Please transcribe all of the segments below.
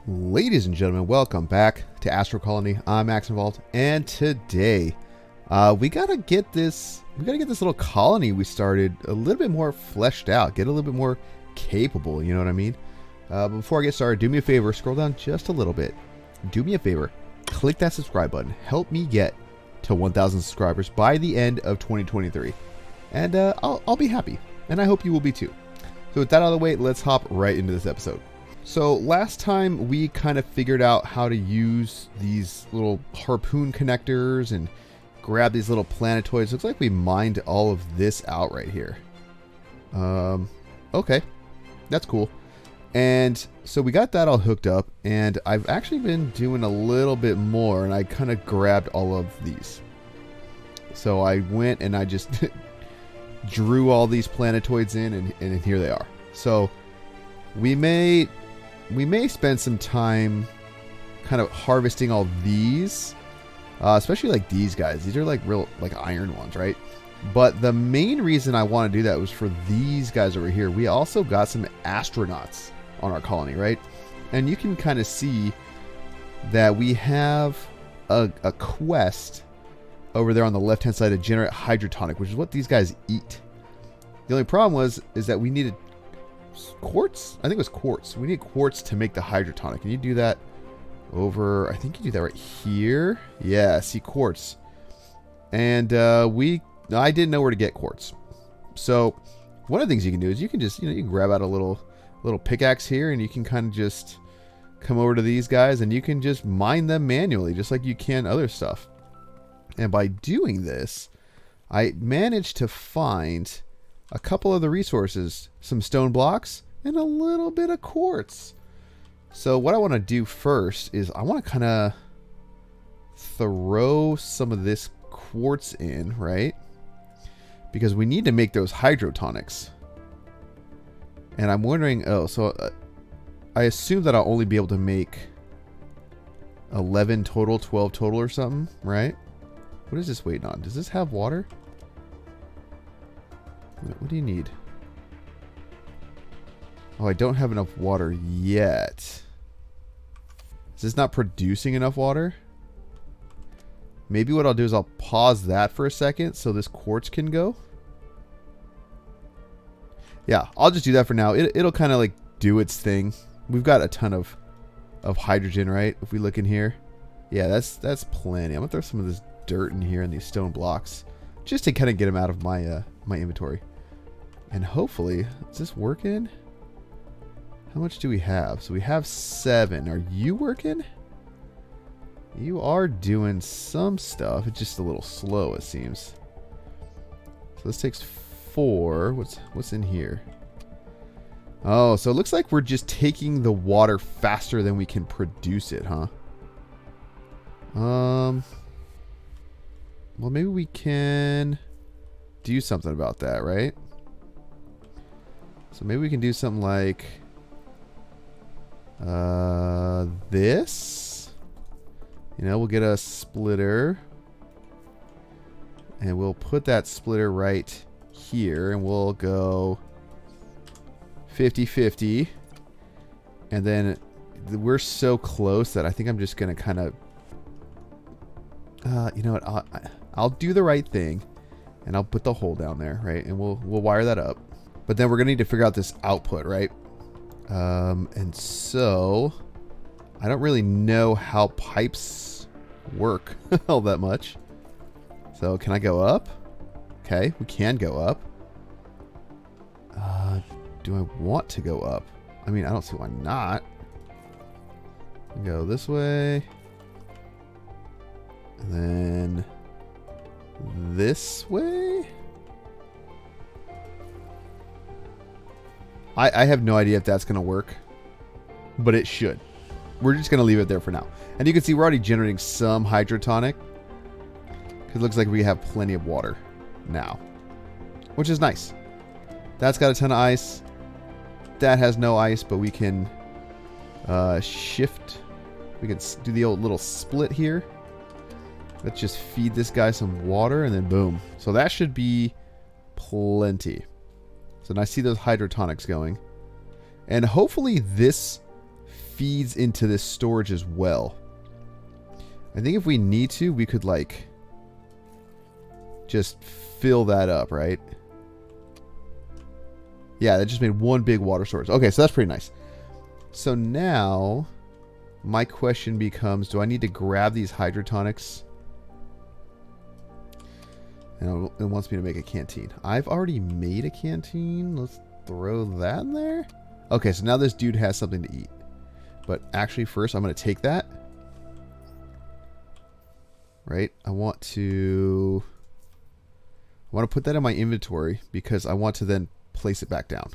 Ladies and gentlemen, welcome back to Astro Colony. I'm AxionEvolved, and today we gotta get this little colony we started a little bit more fleshed out, get a little bit more capable. You know what I mean? But before I get started, do me a favor, scroll down just a little bit. Do me a favor, click that subscribe button. Help me get to 1,000 subscribers by the end of 2023, and I'll be happy, and I hope you will be too. So with that out of the way, let's hop right into this episode. So last time we kind of figured out how to use these little harpoon connectors and grab these little planetoids. Looks like we mined all of this out right here. Okay, that's cool. And so we got that all hooked up, and I've actually been doing a little bit more, and I kind of grabbed all of these. So I went and I just drew all these planetoids in, and here they are. So we may spend some time kind of harvesting all these, especially like these guys. These are like real like iron ones, right? But the main reason I want to do that was for these guys over here. We also got some astronauts on our colony, right? And you can kind of see that we have a quest over there on the left hand side to generate hydrotonic, which is what these guys eat. The only problem is that we needed quartz. I think it was quartz. We need quartz to make the hydrotonic. And you do that over, I think you do that right here. Yeah, see, quartz. And I didn't know where to get quartz. So one of the things you can do is you can just, you can grab out a little pickaxe here, and you can kind of just come over to these guys, and you can just mine them manually, just like you can other stuff. And by doing this, I managed to find a couple of the resources, some stone blocks and a little bit of quartz. So what I want to do first is I want to kind of throw some of this quartz in, right? Because we need to make those hydrotonics. And I'm wondering, I assume that I'll only be able to make 11 total, 12 total or something, right? What is this waiting on? Does this have water? What do you need? Oh, I don't have enough water yet. Is this not producing enough water? Maybe what I'll do is I'll pause that for a second so this quartz can go. Yeah, I'll just do that for now. It'll kind of like do its thing. We've got a ton of hydrogen, right? If we look in here. Yeah, that's plenty. I'm going to throw some of this dirt in here and these stone blocks just to kind of get them out of my my inventory. And hopefully, is this working? How much do we have? So we have 7. Are you working? You are doing some stuff. It's just a little slow, it seems. So this takes 4. What's in here? Oh, so it looks like we're just taking the water faster than we can produce it, huh? Well, maybe we can do something about that, right? So maybe we can do something like this. We'll get a splitter, and we'll put that splitter right here, and we'll go 50-50. And then we're so close that I think I'm just going to kind of, you know what, I'll do the right thing, and I'll put the hole down there, right? And we'll wire that up. But then we're going to need to figure out this output, right? And so I don't really know how pipes work all that much. So can I go up? Okay, we can go up. Do I want to go up? I mean, I don't see why not. Go this way. And then this way? I have no idea if that's going to work, but it should. We're just going to leave it there for now. And you can see we're already generating some hydrotonic, because it looks like we have plenty of water now, which is nice. That's got a ton of ice. That has no ice, but we can shift. We can do the old little split here. Let's just feed this guy some water, and then boom. So that should be plenty. So now I see those hydrotonics going. And hopefully this feeds into this storage as well. I think if we need to, we could like just fill that up, right? Yeah, that just made one big water source. Okay, so that's pretty nice. So now my question becomes, do I need to grab these hydrotonics? And it wants me to make a canteen. I've already made a canteen. Let's throw that in there. Okay, so now this dude has something to eat. But actually first I'm going to take that. Right? I want to put that in my inventory because I want to then place it back down.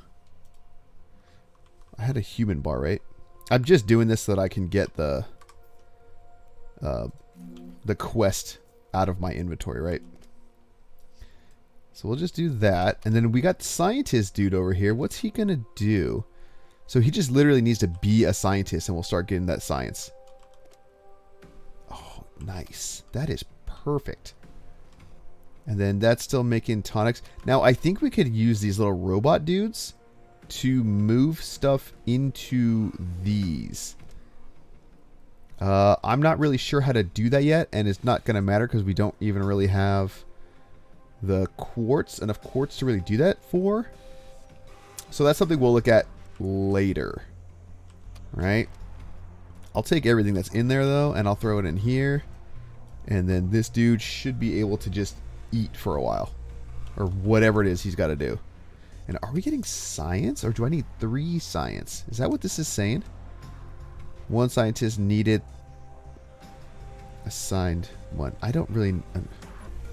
I had a human bar, right? I'm just doing this so that I can get the quest out of my inventory, right? So we'll just do that. And then we got scientist dude over here. What's he going to do? So he just literally needs to be a scientist and we'll start getting that science. Oh, nice. That is perfect. And then that's still making tonics. Now, I think we could use these little robot dudes to move stuff into these. I'm not really sure how to do that yet, and it's not going to matter because we don't even really have the enough quartz to really do that for. So that's something we'll look at later. Right? I'll take everything that's in there, though, and I'll throw it in here. And then this dude should be able to just eat for a while. Or whatever it is he's got to do. And are we getting science? Or do I need 3 science? Is that what this is saying? 1 scientist needed. Assigned 1. I don't really...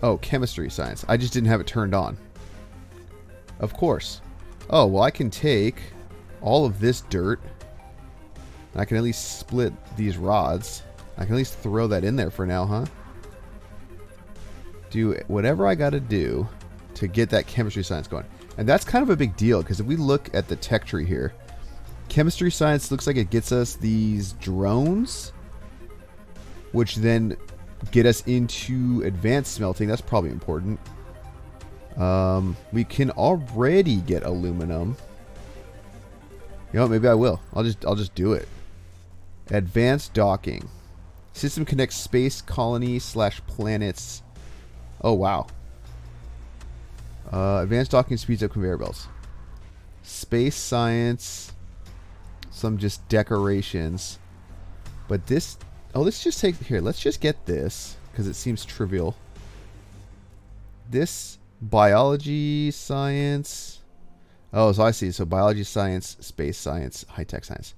Oh, chemistry science. I just didn't have it turned on. Of course. Oh, well, I can take all of this dirt. And I can at least split these rods. I can at least throw that in there for now, huh? Do whatever I got to do to get that chemistry science going. And that's kind of a big deal, because if we look at the tech tree here, chemistry science looks like it gets us these drones, which then get us into advanced smelting. That's probably important. We can already get aluminum. You know what, maybe I will. I'll just do it. Advanced docking. System connects space colony / planets. Oh, wow. Advanced docking speeds up conveyor belts. Space science. Some just decorations. But this... Oh, let's just take... Here, let's just get this. Because it seems trivial. This... Biology, science... Oh, so I see. So biology, science, space science, high-tech science.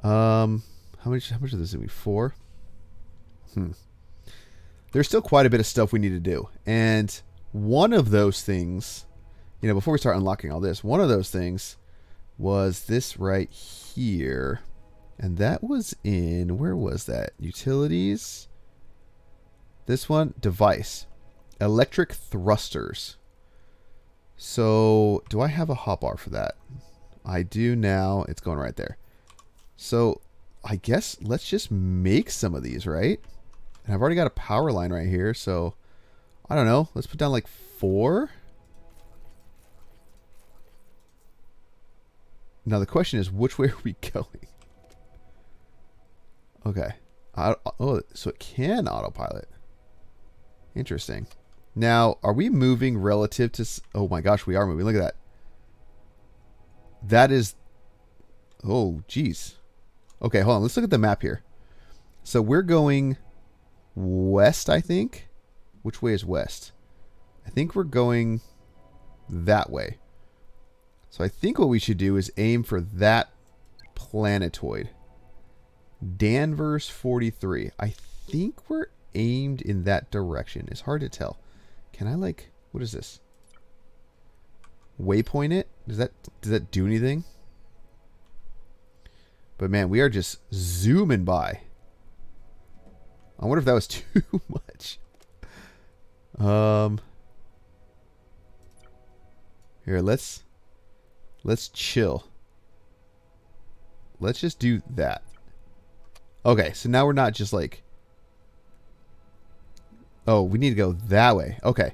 How much of this is we? 4? There's still quite a bit of stuff we need to do. And one of those things... You know, before we start unlocking all this, one of those things was this right here. And that was in, where was that? Utilities. This one, device. Electric thrusters. So, do I have a hotbar for that? I do now. It's going right there. So, I guess let's just make some of these, right? And I've already got a power line right here, so I don't know. Let's put down like 4. Now the question is, which way are we going? Okay. Oh, so it can autopilot. Interesting. Now, are we moving relative to... Oh my gosh, we are moving. Look at that. That is... Oh, geez. Okay, hold on. Let's look at the map here. So we're going west, I think. Which way is west? I think we're going that way. So I think what we should do is aim for that planetoid. Danvers 43. I think we're aimed in that direction. It's hard to tell. Can I like... What is this? Waypoint it? Does that do anything? But man, we are just zooming by. I wonder if that was too much. Here, let's chill. Let's just do that. Okay, so now we're not just like... Oh, we need to go that way. Okay.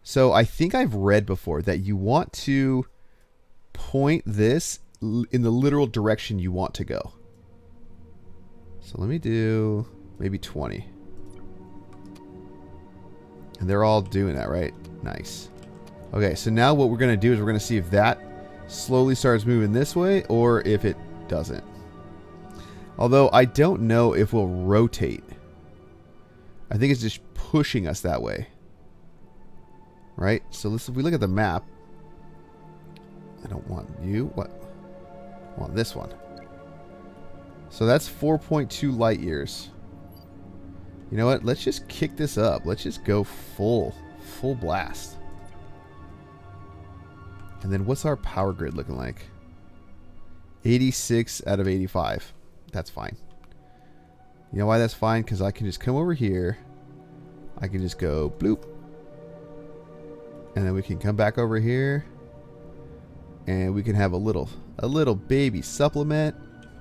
So I think I've read before that you want to point this in the literal direction you want to go. So let me do maybe 20. And they're all doing that, right? Nice. Okay, so now what we're going to do is we're going to see if that slowly starts moving this way or if it doesn't. Although I don't know if we'll rotate. I think it's just pushing us that way. Right? So let's, if we look at the map. I don't want you. What? I want this one. So that's 4.2 light years. You know what? Let's just kick this up. Let's just go full blast. And then what's our power grid looking like? 86 out of 85. That's fine. You know why that's fine? Because I can just come over here. I can just go bloop. And then we can come back over here. And we can have a little baby supplement.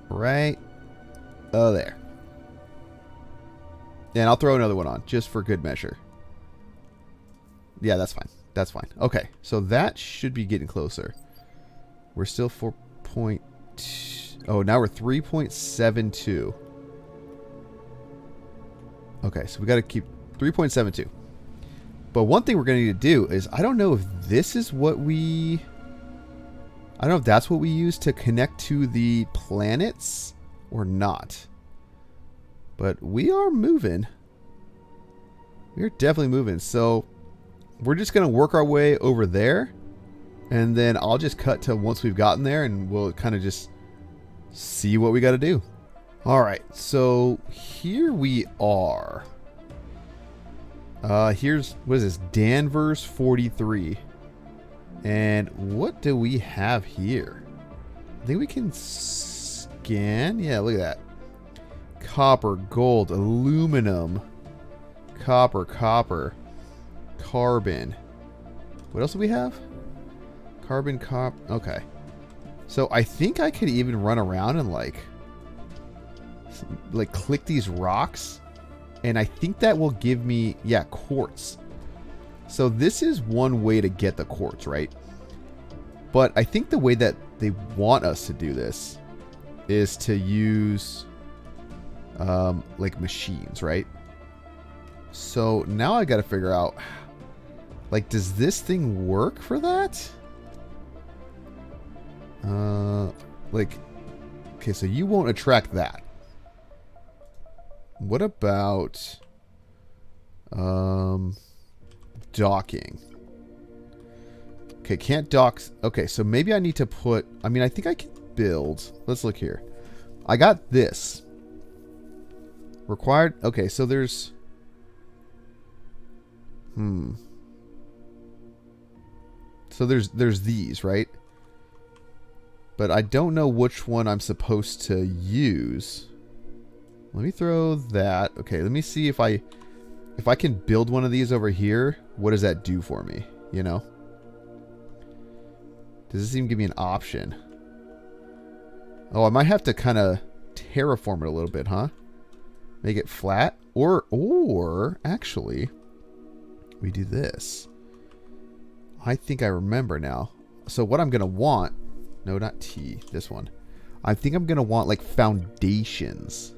Right? Oh, there. And I'll throw another one on, just for good measure. Yeah, that's fine. That's fine. Okay, so that should be getting closer. We're still 4.2. Oh, now we're 3.72. Okay, so we got to keep 3.72. But one thing we're going to need to do is, I don't know if this is what we... I don't know if that's what we use to connect to the planets or not. But we are moving. We are definitely moving. So we're just going to work our way over there. And then I'll just cut to once we've gotten there. And we'll kind of just see what we got to do. Alright. So here we are. Here's, what is this? Danvers 43. And what do we have here? I think we can scan. Yeah, look at that. Copper, gold, aluminum, copper, carbon. What else do we have? Carbon, okay. So I think I could even run around and like click these rocks. And I think that will give me, yeah, quartz. So this is one way to get the quartz, right? But I think the way that they want us to do this is to use... like machines, right? So now I got to figure out, like, does this thing work for that? Like, okay, so you won't attract that. What about docking? Okay, can't dock. Okay, so maybe I need to put, I mean, I think I can build. Let's look here. I got this. Required. Okay, so there's... So there's these, right? But I don't know which one I'm supposed to use. Let me throw that. Okay, let me see if I can build one of these over here. What does that do for me? You know? Does this even give me an option? Oh, I might have to kind of terraform it a little bit, huh? Make it flat, or actually, we do this. I think I remember now. So what I'm gonna want, no, not T, this one. I think I'm gonna want like foundations.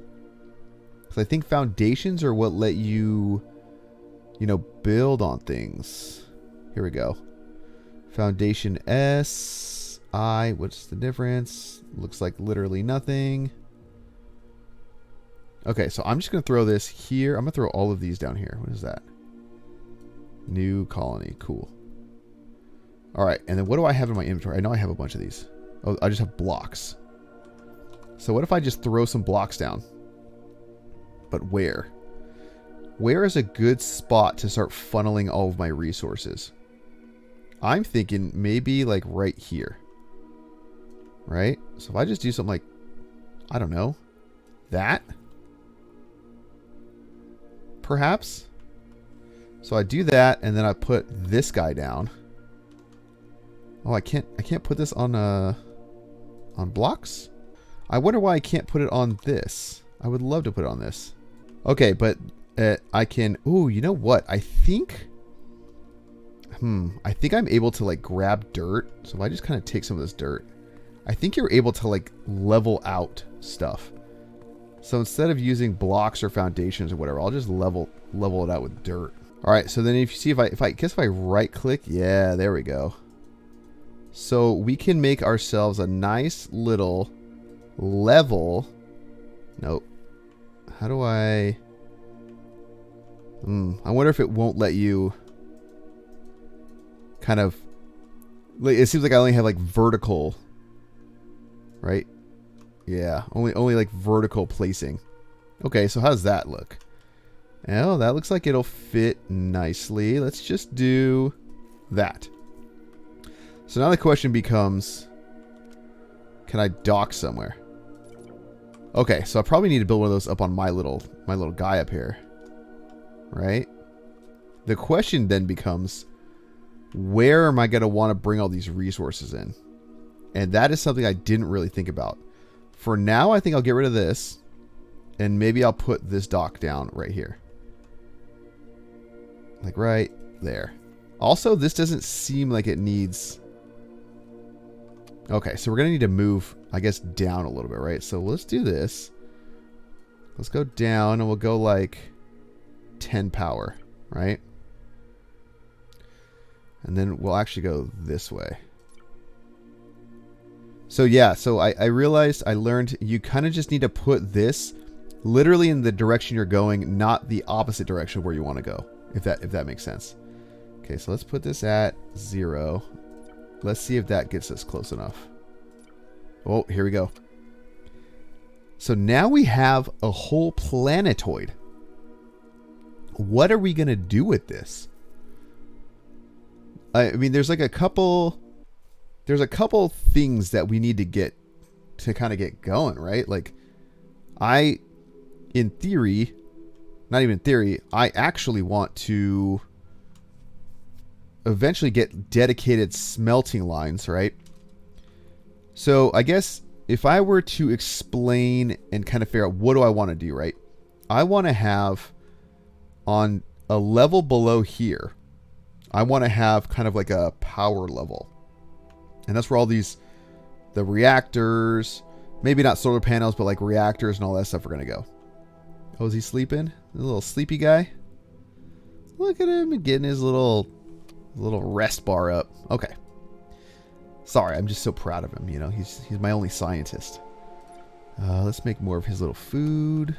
Because I think foundations are what let you, you know, build on things. Here we go. Foundation S, I. What's the difference? Looks like literally nothing. Okay, so I'm just going to throw this here. I'm going to throw all of these down here. What is that? New colony. Cool. All right, and then what do I have in my inventory? I know I have a bunch of these. Oh, I just have blocks. So what if I just throw some blocks down? But where? Where is a good spot to start funneling all of my resources? I'm thinking maybe like right here. Right? So if I just do something like, I don't know, that? Perhaps. So I do that, and then I put this guy down. Oh, I can't put this on blocks? I wonder why I can't put it on this. I would love to put it on this. Okay, but I can... Ooh, you know what? I think I'm able to like grab dirt. So if I just kind of take some of this dirt, I think you're able to like level out stuff. So instead of using blocks or foundations or whatever, I'll just level it out with dirt. All right, so then if you see if I right click, yeah, there we go. So we can make ourselves a nice little level. Nope. How do I wonder if it won't let you kind of, it seems like I only have like vertical, right? Yeah, only like vertical placing. Okay, so how does that look? Oh, that looks like it'll fit nicely. Let's just do that. So now the question becomes, can I dock somewhere? Okay, so I probably need to build one of those up on my little guy up here. Right? The question then becomes, where am I going to want to bring all these resources in? And that is something I didn't really think about. For now, I think I'll get rid of this. And maybe I'll put this dock down right here. Like right there. Also, this doesn't seem like it needs... Okay, so we're going to need to move, I guess, down a little bit, right? So let's do this. Let's go down and we'll go like 10 power, right? And then we'll actually go this way. So yeah, so I realized, I learned you kind of just need to put this literally in the direction you're going, not the opposite direction where you want to go, if that makes sense. Okay, so let's put this at 0. Let's see if that gets us close enough. Oh, here we go. So now we have a whole planetoid. What are we going to do with this? I mean, there's like a couple things that we need to get to kind of get going, right? Like in theory, not even in theory, I actually want to eventually get dedicated smelting lines, right? So I guess if I were to explain and kind of figure out what do I want to do, right? I want to have on a level below here, I want to have kind of like a power level. And that's where all the reactors, maybe not solar panels, but like reactors and all that stuff are going to go. Oh, is he sleeping? The little sleepy guy? Look at him getting his little rest bar up. Okay. Sorry, I'm just so proud of him. You know, he's my only scientist. Let's make more of his little food.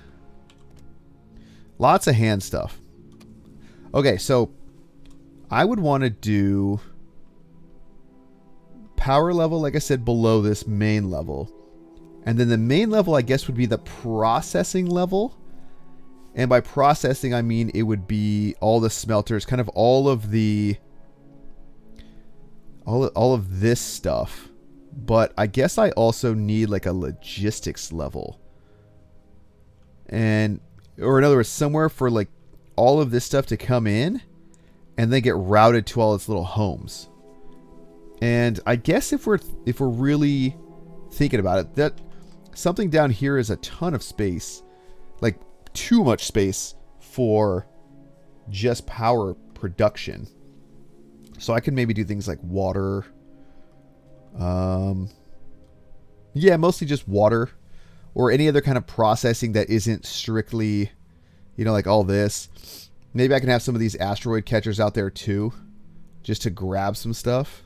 Lots of hand stuff. Okay, so I would want to do power level, like I said, below this main level. And then the main level, I guess, would be the processing level. And by processing, I mean it would be all the smelters, kind of all of the... all of this stuff. But I guess I also need like a logistics level. Or in other words, somewhere for like all of this stuff to come in and then get routed to all its little homes. And I guess if we're really thinking about it, that something down here is a ton of space, like too much space for just power production. So I can maybe do things like water. Yeah, mostly just water or any other kind of processing that isn't strictly, you know, like all this. Maybe I can have some of these asteroid catchers out there too, just to grab some stuff.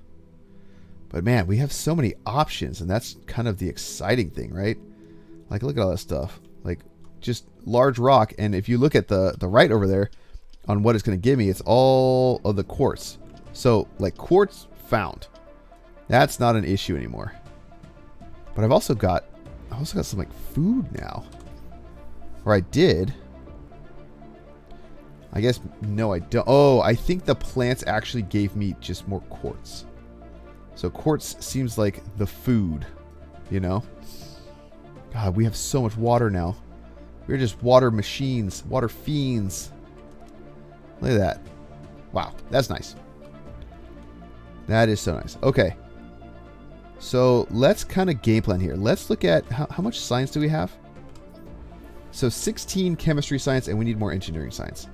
But man, we have so many options, and that's kind of the exciting thing, right? Like, look at all that stuff. Like, just large rock, and if you look at the right over there on what it's going to give me, it's all of the quartz. So, like, quartz found. That's not an issue anymore. But I've also got some, like, food now. Or I did. I guess, no, I don't. Oh, I think the plants actually gave me just more quartz. So quartz seems like the food, you know? God, we have so much water now. We're just water machines, water fiends. Look at that. Wow, that's nice. That is so nice. Okay. So let's kind of game plan here. Let's look at how much science do we have? So 16 chemistry science, and we need more engineering science.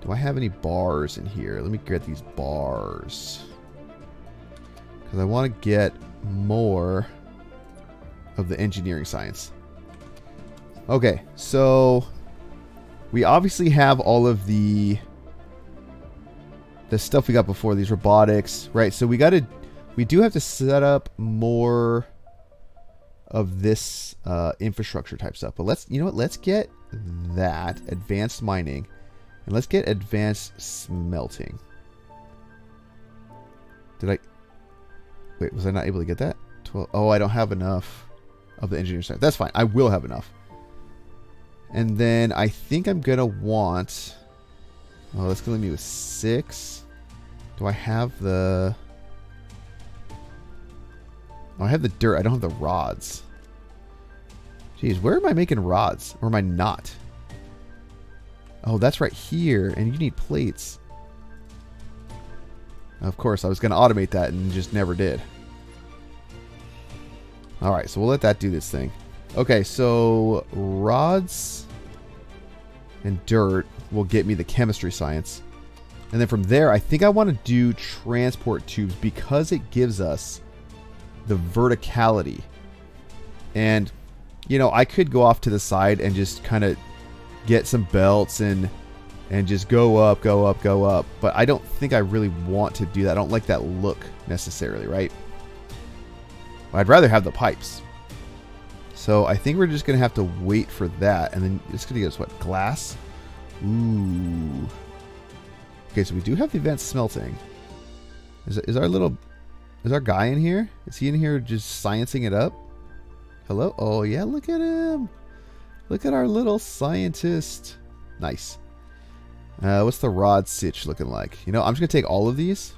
Do I have any bars in here? Let me get these bars. Because I want to get more of the engineering science. Okay, so we obviously have all of the stuff we got before, these robotics, right? So we do have to set up more of this infrastructure type stuff. But let's get that advanced mining, and let's get advanced smelting. Wait, was I not able to get that? 12. Oh, I don't have enough of the engineer side. That's fine. I will have enough. And then I think I'm gonna want. Oh, that's gonna leave me with 6. Do I have the? Oh, I have the dirt. I don't have the rods. Jeez, where am I making rods? Or am I not? Oh, that's right here. And you need plates. Of course, I was going to automate that and just never did. Alright, so we'll let that do this thing. Okay, so rods and dirt will get me the chemistry science. And then from there, I think I want to do transport tubes because it gives us the verticality. And, you know, I could go off to the side and just kind of get some belts and just go up, go up, go up. But I don't think I really want to do that. I don't like that look necessarily, right? I'd rather have the pipes. So I think we're just going to have to wait for that. And then it's going to give us what? Glass? Ooh. Okay, so we do have the advanced smelting. Is our guy in here? Is he in here just sciencing it up? Hello? Oh, yeah, look at him. Look at our little scientist. Nice. What's the rod sitch looking like? You know, I'm just going to take all of these.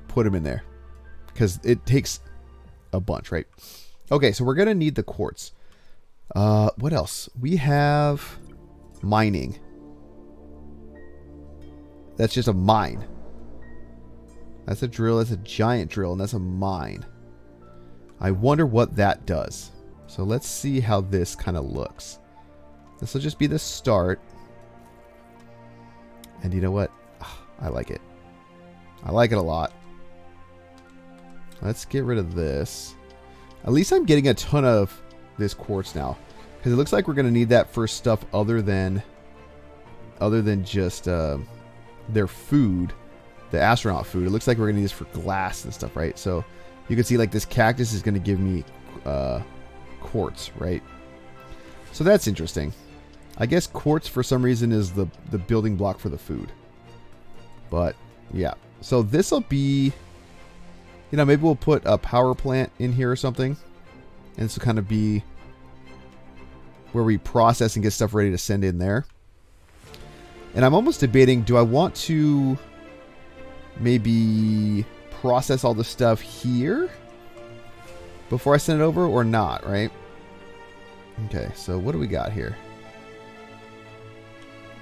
Put them in there. Because it takes a bunch, right? Okay, so we're going to need the quartz. What else? We have mining. That's just a mine. That's a drill. That's a giant drill. And that's a mine. I wonder what that does. So let's see how this kind of looks. This will just be the start. And you know what? I like it. I like it a lot. Let's get rid of this. At least I'm getting a ton of this quartz now. Because it looks like we're going to need that for stuff other than just their food. The astronaut food. It looks like we're going to need this for glass and stuff, right? So you can see like this cactus is going to give me quartz, right? So that's interesting. I guess quartz for some reason is the building block for the food. But yeah. So this will be, you know, maybe we'll put a power plant in here or something. And this will kind of be where we process and get stuff ready to send in there. And I'm almost debating, do I want to maybe process all the stuff here before I send it over or not, right? Okay, so what do we got here?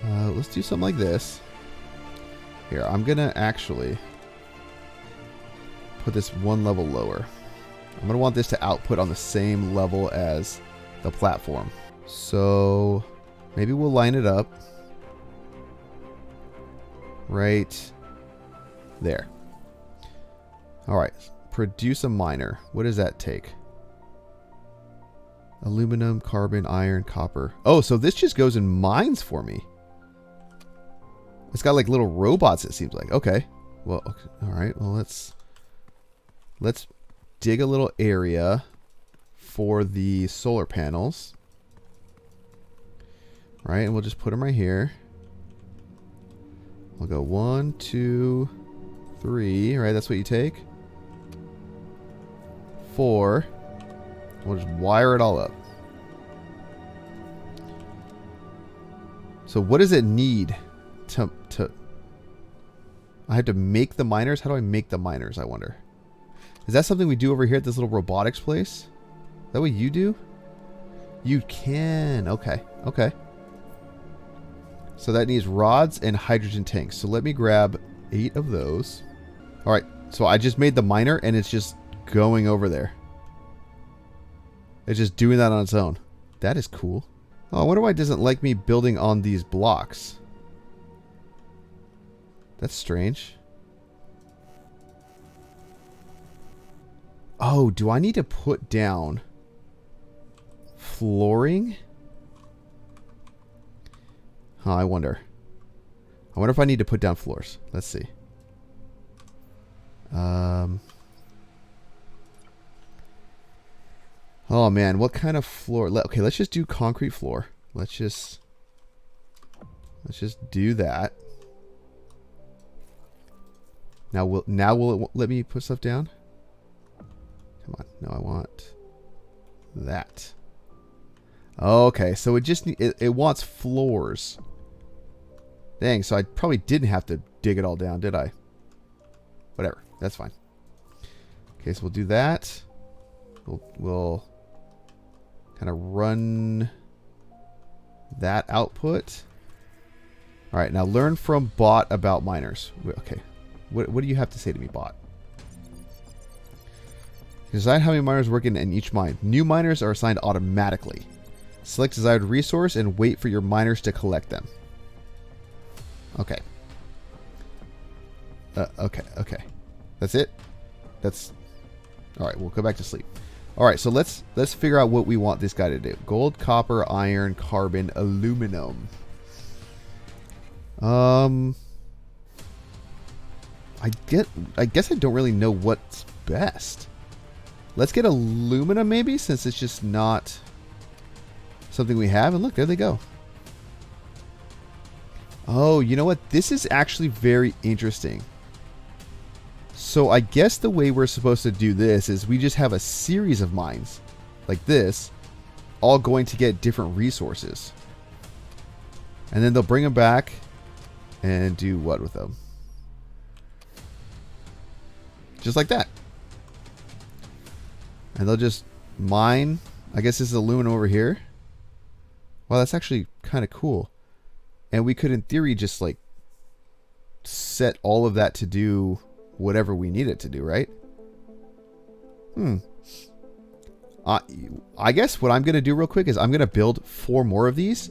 Let's do something like this. Here, I'm going to actually put this one level lower. I'm going to want this to output on the same level as the platform. So maybe we'll line it up right there. All right, produce a miner. What does that take? Aluminum, carbon, iron, copper. Oh, so this just goes in mines for me. It's got like little robots, it seems like. Okay. Well, okay. All right. Well, let's dig a little area for the solar panels. All right, and we'll just put them right here. We'll go 1, 2, 3. Right, that's what you take. 4. We'll just wire it all up. So what does it need to I have to make the miners? How do I make the miners, I wonder? Is that something we do over here at this little robotics place? Is that what you do? You can. Okay. Okay. So that needs rods and hydrogen tanks. So let me grab 8 of those. All right. So I just made the miner and it's just going over there. It's just doing that on its own. That is cool. Oh, I wonder why it doesn't like me building on these blocks. That's strange. Oh, do I need to put down flooring. Huh, I wonder. I wonder if I need to put down floors. Let's see. Oh man, what kind of floor? Okay, let's just do concrete floor. Let's just do that. Now will it let me put stuff down? Come on. No, I want that. Okay, so it wants floors. Dang, so I probably didn't have to dig it all down, did I? Whatever, that's fine. Okay, so we'll do that. We'll kind of run that output. All right, now learn from bot about miners. Okay, what do you have to say to me, bot? Decide how many miners work in each mine. New miners are assigned automatically. Select desired resource and wait for your miners to collect them. Okay. Okay. That's it? That's... Alright, we'll go back to sleep. Alright, so let's figure out what we want this guy to do. Gold, copper, iron, carbon, aluminum. I guess I don't really know what's best. Let's get aluminum maybe, since it's just not something we have. And look, there they go. Oh, you know what? This is actually very interesting. So I guess the way we're supposed to do this is we just have a series of mines like this, all going to get different resources. And then they'll bring them back and do what with them? Just like that. And they'll just mine. I guess this is aluminum over here. Wow, that's actually kind of cool. And we could, in theory, just like set all of that to do whatever we need it to do, right? I guess what I'm going to do real quick is I'm going to build 4 more of these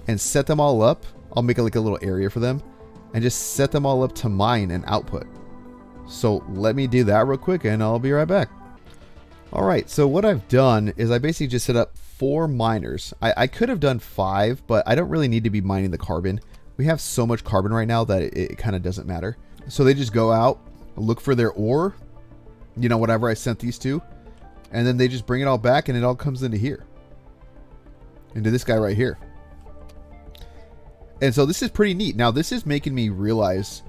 and set them all up. I'll make like a little area for them and just set them all up to mine and output. So let me do that real quick and I'll be right back. All right, so what I've done is I basically just set up 4 miners. I could have done 5, but I don't really need to be mining the carbon. We have so much carbon right now that it kind of doesn't matter. So they just go out, look for their ore, you know, whatever I sent these to, and then they just bring it all back and it all comes into here. Into this guy right here. And so this is pretty neat. Now this is making me realize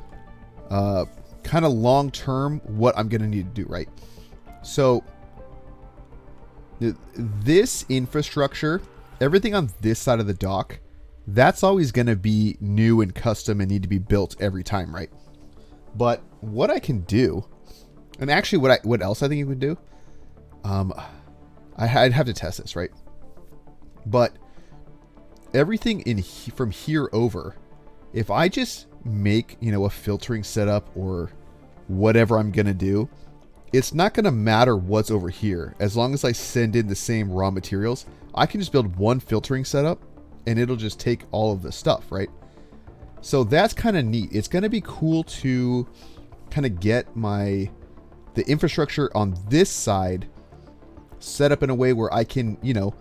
kind of long term what I'm going to need to do, right? So this infrastructure, everything on this side of the dock, that's always going to be new and custom and need to be built every time, right? But what I can do, and actually what else I think you could do, I'd have to test this, right? But everything from here over, if I just make, you know, a filtering setup or whatever I'm going to do, it's not going to matter what's over here. As long as I send in the same raw materials, I can just build one filtering setup and it'll just take all of the stuff, right? So that's kind of neat. It's going to be cool to kind of get the infrastructure on this side set up in a way where I can, you know,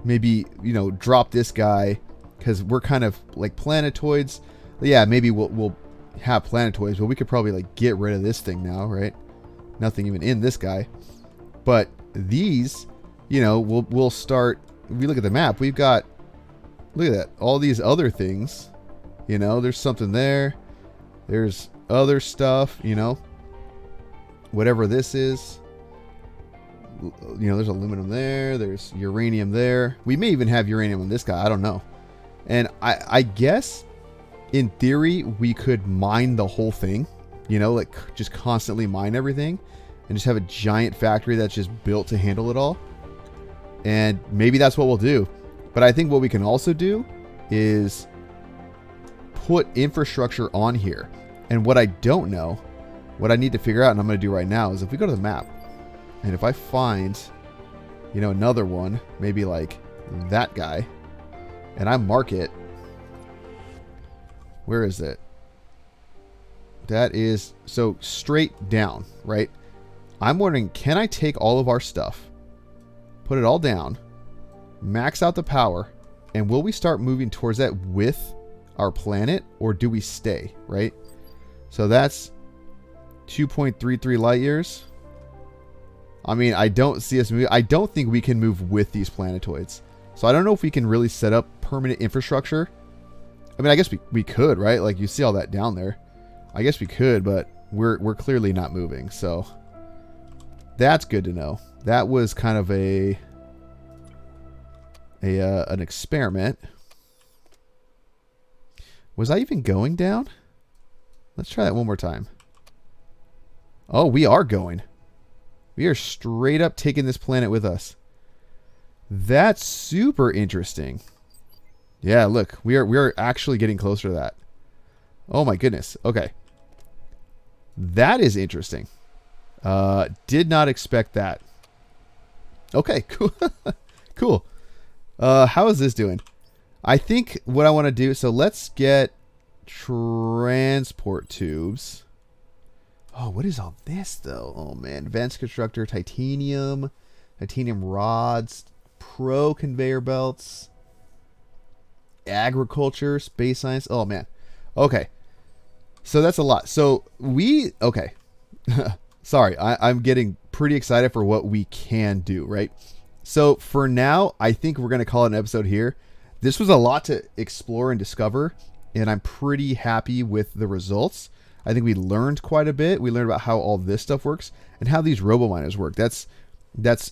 maybe, you know, drop this guy because we're kind of like planetoids. Yeah, maybe we'll have planetoids, but we could probably like get rid of this thing now, right? Nothing even in this guy. But these, you know, we'll start. If we look at the map, we've got, look at that, all these other things. You know, there's something there. There's other stuff, you know. Whatever this is. You know, there's aluminum there. There's uranium there. We may even have uranium on this guy. I don't know. And I guess, in theory, we could mine the whole thing. You know, like just constantly mine everything and just have a giant factory that's just built to handle it all. And maybe that's what we'll do. But I think what we can also do is put infrastructure on here. And what I don't know, what I need to figure out, and I'm going to do right now, is if we go to the map and if I find, you know, another one, maybe like that guy, and I mark it, where is it? That is, so straight down, right? I'm wondering, can I take all of our stuff, put it all down, max out the power, and will we start moving towards that with our planet, or do we stay, right? So that's 2.33 light years. I mean, I don't see us move. I don't think we can move with these planetoids. So I don't know if we can really set up permanent infrastructure. I mean, I guess we could, right? Like, you see all that down there. I guess we could, but we're clearly not moving. So that's good to know. That was kind of an experiment. Was I even going down? Let's try that one more time. Oh, we are going. We are straight up taking this planet with us. That's super interesting. Yeah, look, we are actually getting closer to that. Oh my goodness. Okay. That is interesting. Did not expect that. Okay, cool. Cool. How is this doing? I think what I want to do, so let's get transport tubes. Oh, what is all this, though? Oh, man. Advanced constructor, titanium rods, pro conveyor belts, agriculture, space science. Oh, man. Okay. So that's a lot. So okay. Sorry, I'm getting pretty excited for what we can do, right? So for now, I think we're going to call it an episode here. This was a lot to explore and discover, and I'm pretty happy with the results. I think we learned quite a bit. We learned about how all this stuff works and how these robo-miners work. That's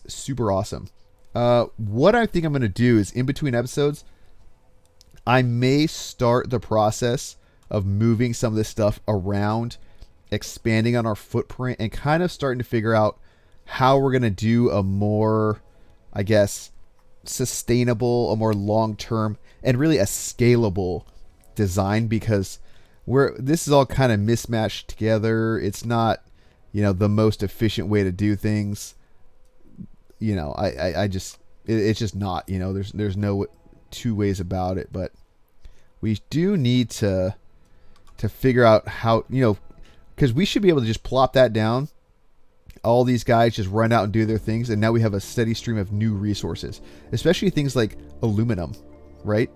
super awesome. What I think I'm going to do is, in between episodes, I may start the process of moving some of this stuff around, expanding on our footprint, and kind of starting to figure out how we're going to do a more, I guess, sustainable, a more long-term, and really a scalable design, because this is all kind of mismatched together. It's not, the most efficient way to do things. It's just not, there's no two ways about it, but we do need to figure out how, because we should be able to just plop that down. All these guys just run out and do their things, and now we have a steady stream of new resources, especially things like aluminum, right?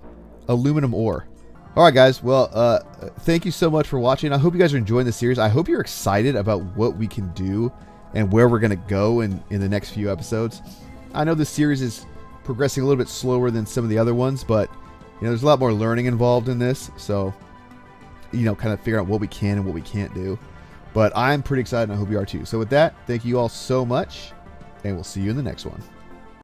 Aluminum ore. All right, guys. Well, thank you so much for watching. I hope you guys are enjoying the series. I hope you're excited about what we can do and where we're going to go in the next few episodes. I know this series is progressing a little bit slower than some of the other ones, but there's a lot more learning involved in this. So, kind of figure out what we can and what we can't do. But I'm pretty excited, and I hope you are too. So with that, thank you all so much, and we'll see you in the next one.